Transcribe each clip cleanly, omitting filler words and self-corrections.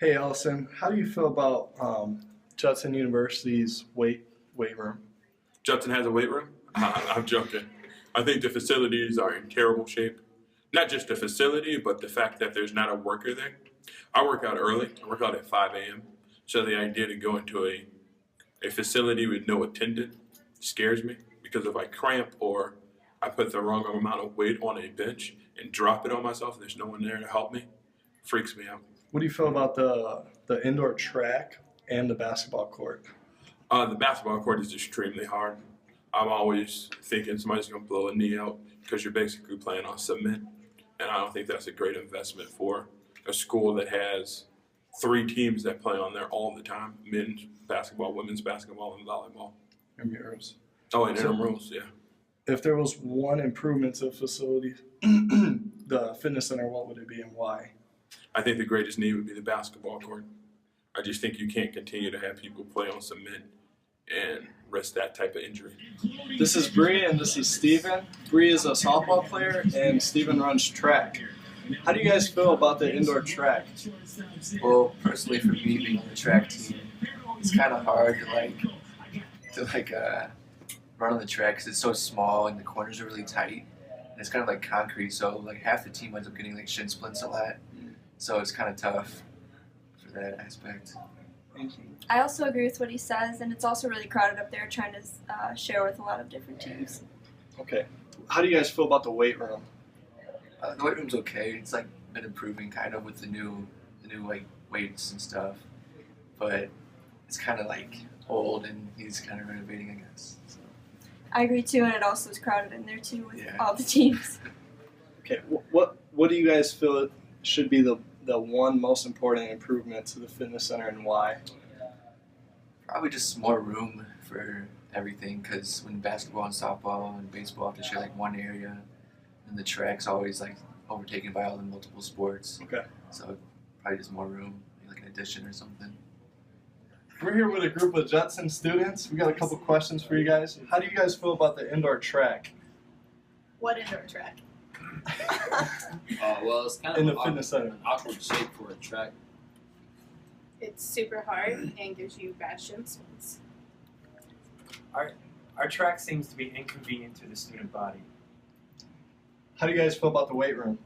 Hey Allison, how do you feel about Judson University's weight room? Judson has a weight room? I'm joking. I think the facilities are in terrible shape. Not just the facility, but the fact that there's not a worker there. I work out early. I work out at 5 a.m. So the idea to go into a facility with no attendant scares me because if I cramp or I put the wrong amount of weight on a bench and drop it on myself, there's no one there to help me. Freaks me out. What do you feel about the indoor track and the basketball court? The basketball court is extremely hard. I'm always thinking somebody's going to blow a knee out because you're basically playing on cement. And I don't think that's a great investment for a school that has three teams that play on there all the time: men's basketball, women's basketball, and volleyball. Murals. Oh, and intramurals, yeah. If there was one improvement to the facility, the fitness center, what would it be and why? I think the greatest need would be the basketball court. I just think you can't continue to have people play on cement and risk that type of injury. This is Bree and this is Steven. Bree is a softball player and Steven runs track. How do you guys feel about the indoor track? Well, personally, for me being on the track team, it's kind of hard to run on the track because it's so small and the corners are really tight. And it's kind of like concrete, so like half the team ends up getting like shin splints a lot. So it's kind of tough for that aspect. Thank you. I also agree with what he says, and it's also really crowded up there trying to share with a lot of different teams. Okay. How do you guys feel about the weight room? The weight room's okay. It's like been improving kind of with the new like weights and stuff, but it's kind of like old and he's kind of renovating, I guess. So. I agree too, and it also is crowded in there too with Yeah. all the teams. Okay. What do you guys feel should be the one most important improvement to the fitness center and why? Probably just more room for everything because when basketball and softball and baseball have to share like one area, and the track's always like overtaken by all the multiple sports. Okay. So probably just more room, maybe like an addition or something. We're here with a group of Judson students. We got a couple questions for you guys. How do you guys feel about the indoor track What indoor track? Well, it's kind of in an the fitness center? awkward shape for a track. It's super hard and gives you bad shin splints. Our track seems to be inconvenient to the student body. How do you guys feel about the weight room?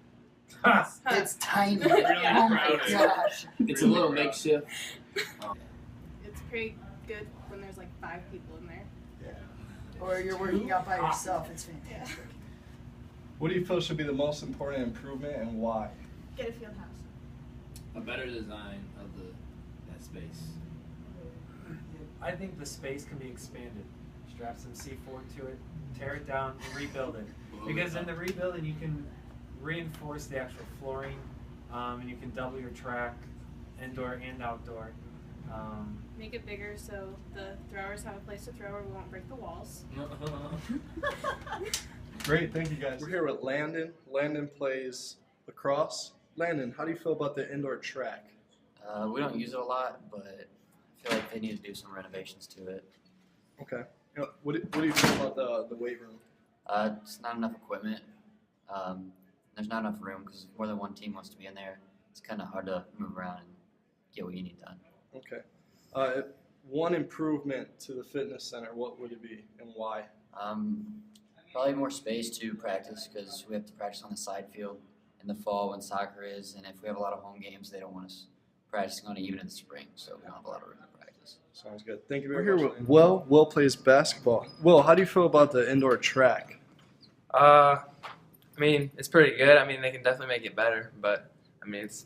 It's tiny. Yeah. Oh my gosh. It's a little makeshift. It's pretty good when there's like 5 people in there. Or you're working out by yourself. It's fantastic. What do you feel should be the most important improvement and why? Get a field house. A better design of that space. I think the space can be expanded. Strap some C4 to it, tear it down, and rebuild it. Because in the rebuilding, you can reinforce the actual flooring, and you can double your track, indoor and outdoor. Make it bigger so the throwers have a place to throw or we won't break the walls. Great, thank you guys. We're here with Landon. Landon plays lacrosse. Landon, how do you feel about the indoor track? We don't use it a lot, but I feel like they need to do some renovations to it. Okay. What do you feel about the weight room? It's not enough equipment. There's not enough room because if more than one team wants to be in there, it's kind of hard to move around and get what you need done. Okay. One improvement to the fitness center, what would it be and why? Probably more space to practice because we have to practice on the side field in the fall when soccer is, and if we have a lot of home games, they don't want us practicing on it even in the spring, so we don't have a lot of room to practice. Sounds good. Thank you very much. We're here with Will. Will plays basketball. Will, how do you feel about the indoor track? I mean, it's pretty good. I mean, they can definitely make it better, but I mean, it's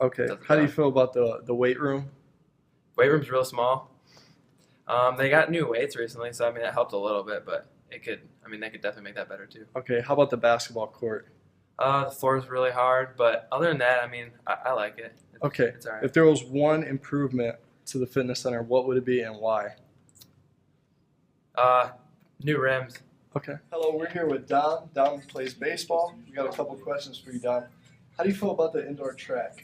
Okay. doesn't How do you matter. feel about the weight room? Weight room's real small. They got new weights recently, so I mean that helped a little bit, but they could definitely make that better too. Okay. How about the basketball court? The floor is really hard, but other than that, I mean, I like it. Okay. It's alright. If there was one improvement to the fitness center, what would it be and why? New rims. Okay. Hello, we're here with Dom. Dom plays baseball. We got a couple questions for you, Dom. How do you feel about the indoor track?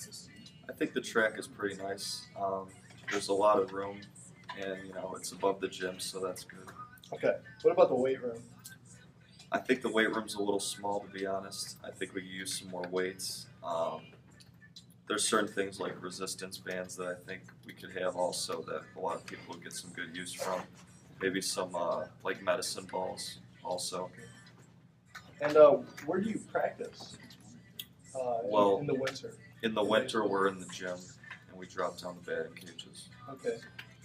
I think the track is pretty nice. There's a lot of room, and it's above the gym, so that's good. Okay. What about the weight room? I think the weight room's a little small, to be honest. I think we could use some more weights. there's certain things like resistance bands that I think we could have also that a lot of people would get some good use from. Maybe some like medicine balls also. And where do you practice? Well, in the winter. In the winter, we're in the gym and we drop down the batting cages. Okay,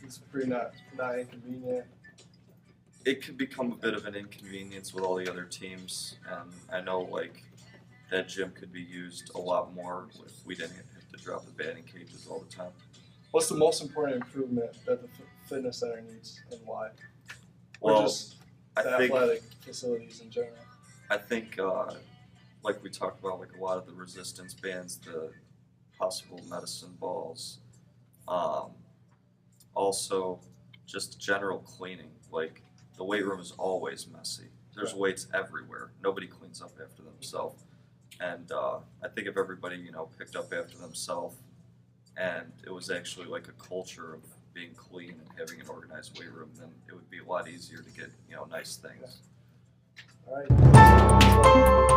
it's pretty not inconvenient. It could become a bit of an inconvenience with all the other teams, and I know like that gym could be used a lot more if we didn't have to drop the batting cages all the time. What's the most important improvement that the fitness center needs, and why? Or Well, just I the think athletic facilities in general. I think like we talked about, like a lot of the resistance bands, the possible medicine balls, also just general cleaning. Like the weight room is always messy. There's weights everywhere. Nobody cleans up after themselves. And I think if everybody, picked up after themselves and it was actually like a culture of being clean and having an organized weight room, then it would be a lot easier to get, nice things. All right.